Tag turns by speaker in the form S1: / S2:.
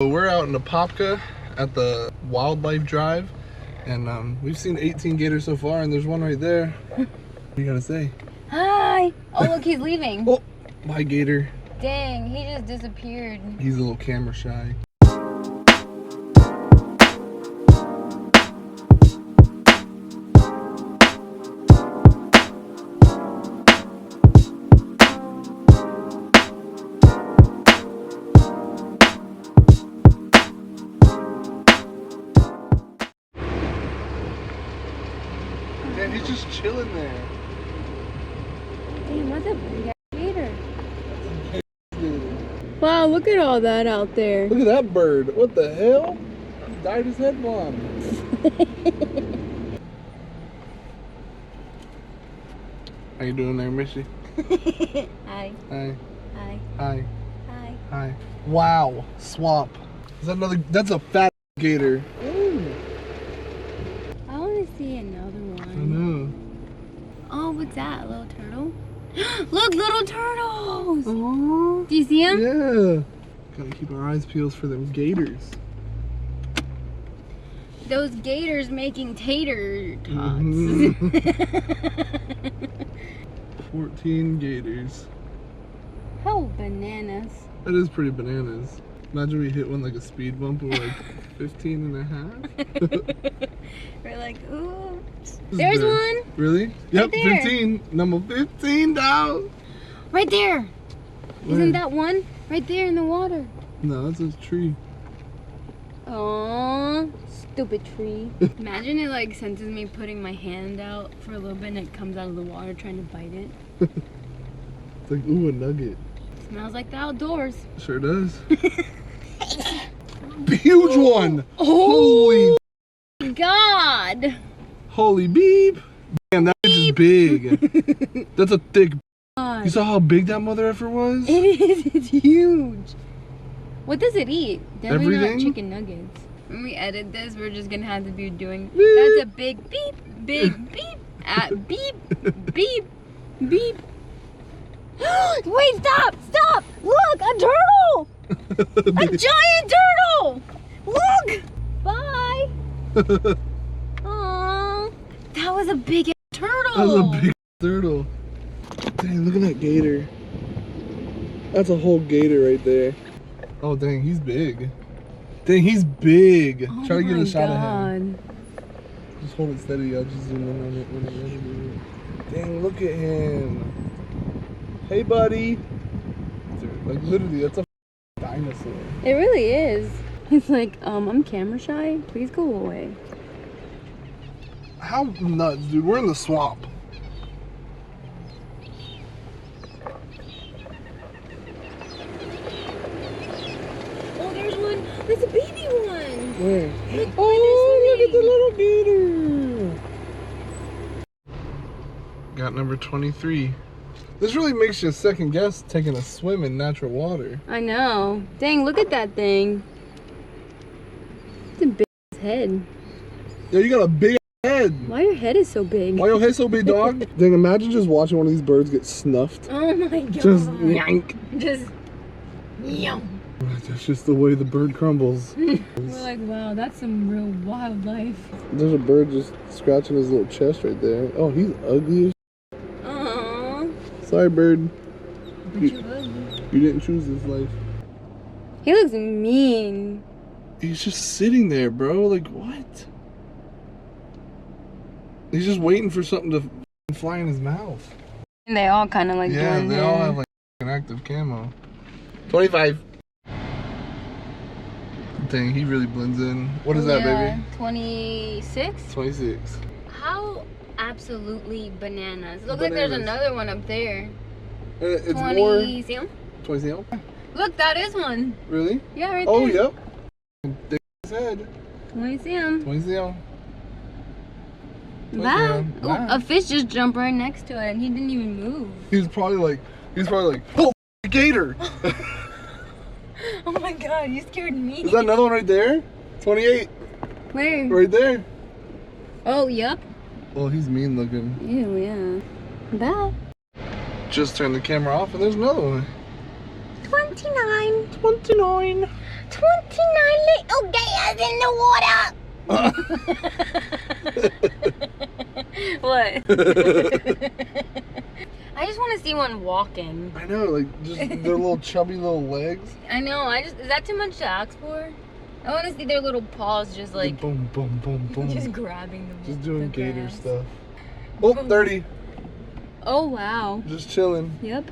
S1: So we're out in Apopka at the Wildlife Drive, and we've seen 18 gators so far, and there's one right there. What do you gotta say?
S2: Hi! Oh look, he's leaving.
S1: Oh, bye gator.
S2: Dang, he just disappeared.
S1: He's a little camera shy. Man, he's just chilling there.
S2: Damn, that's a big gator. Wow, look at all that out there.
S1: Look at that bird. What the hell? He dyed his head blonde. How you doing there, Missy?
S2: Hi.
S1: Hi.
S2: Hi.
S1: Hi.
S2: Hi.
S1: Hi. Wow. Swamp. Is that another? That's a fat gator. Ooh.
S2: I want to see another one.
S1: I know.
S2: Oh, what's that? A little turtle? Look, little turtles!
S1: Oh.
S2: Do you see them?
S1: Yeah. Gotta keep our eyes peeled for them gators.
S2: Those gators making tater tots.
S1: 14 gators.
S2: How bananas.
S1: That is pretty bananas. Imagine we hit one like a speed bump of like 15 and a half.
S2: We're like, oops. There's one.
S1: Really? Yep,
S2: there.
S1: 15. Number 15 down.
S2: Right there.
S1: Where?
S2: Isn't that one? Right there in the water.
S1: No, that's a tree.
S2: Aww, stupid tree. Imagine it like senses me putting my hand out for a little bit and it comes out of the water trying to bite it.
S1: It's like, ooh, a nugget.
S2: Smells like the outdoors.
S1: Sure does. Huge one.
S2: Oh,
S1: Holy
S2: God.
S1: Holy beep. Damn, that bitch is big. That's a thick.
S2: God.
S1: You saw how big that mother effer was?
S2: It is, it's huge. What does it eat? Definitely
S1: Everything?
S2: not chicken nuggets. When we edit this, we're just gonna have to be doing,
S1: Beep.
S2: that's a big beep, big beep, beep, beep, beep. Wait, stop, stop, look, a turtle! A giant turtle! Look! Bye! Aww, that was a big turtle!
S1: That was a big turtle. Dang, look at that gator. That's a whole gator right there. Oh, dang, he's big. Dang, he's big.
S2: Oh
S1: Try to get
S2: my
S1: a shot
S2: God.
S1: of him. Just hold it steady. I'll just zoom in on it when I'm ready to do it. Dang, look at him. Hey, buddy. Dude, like, literally, that's a dinosaur.
S2: It really is. He's like, I'm camera shy. Please go away.
S1: How nuts, dude. We're in the swamp.
S2: Oh, there's one. There's a baby one.
S1: Where?
S2: Look,
S1: Oh, look at the little gator. Got number 23. This really makes you second guess taking a swim in natural water.
S2: I know. Dang, look at that thing. It's a big head.
S1: Yeah, you got a big head.
S2: Why your head is so big?
S1: Why your head so big, dog? Dang, imagine just watching one of these birds get snuffed.
S2: Oh my God.
S1: Just yank.
S2: Just yum.
S1: That's just the way the bird crumbles.
S2: We're like, wow, that's some real wildlife.
S1: There's a bird just scratching his little chest right there. Oh, he's ugly as
S2: Aww.
S1: Sorry, bird.
S2: But you're ugly.
S1: You didn't choose this life.
S2: He looks mean.
S1: He's just sitting there, bro. Like, what? He's just waiting for something to fly in his mouth.
S2: And they all kind of like blend
S1: they
S2: in.
S1: all have like an active camo. 25. Dang, he really blends in. What is that, baby?
S2: 26?
S1: 26.
S2: How absolutely bananas. Looks like there's another one up there.
S1: It's
S2: 20,
S1: more.
S2: see him?
S1: 20.
S2: Look, that is one.
S1: Really?
S2: Yeah, right
S1: Oh,
S2: there.
S1: yep. Dig his head.
S2: 20, see him?
S1: 20.
S2: Bye. Oh,
S1: Bye.
S2: a fish just jumped right next to it and he didn't even move.
S1: He's probably like, oh, gator.
S2: Oh my God, you scared me.
S1: Is that another one right there? 28.
S2: Where?
S1: Right there.
S2: Oh, yep.
S1: Oh, he's mean looking.
S2: Ew, yeah. Bye.
S1: Just turned the camera off and there's another one.
S2: 29.
S1: 29.
S2: 29 little gators in the water. What? I just want to see one walking.
S1: I know, like just their little chubby little legs.
S2: I know. Is that too much to ask for? I want to see their little paws just like
S1: boom, boom, boom, boom.
S2: just grabbing them.
S1: Just doing gator stuff. Oh, 30.
S2: Oh wow.
S1: Just chilling.
S2: Yep.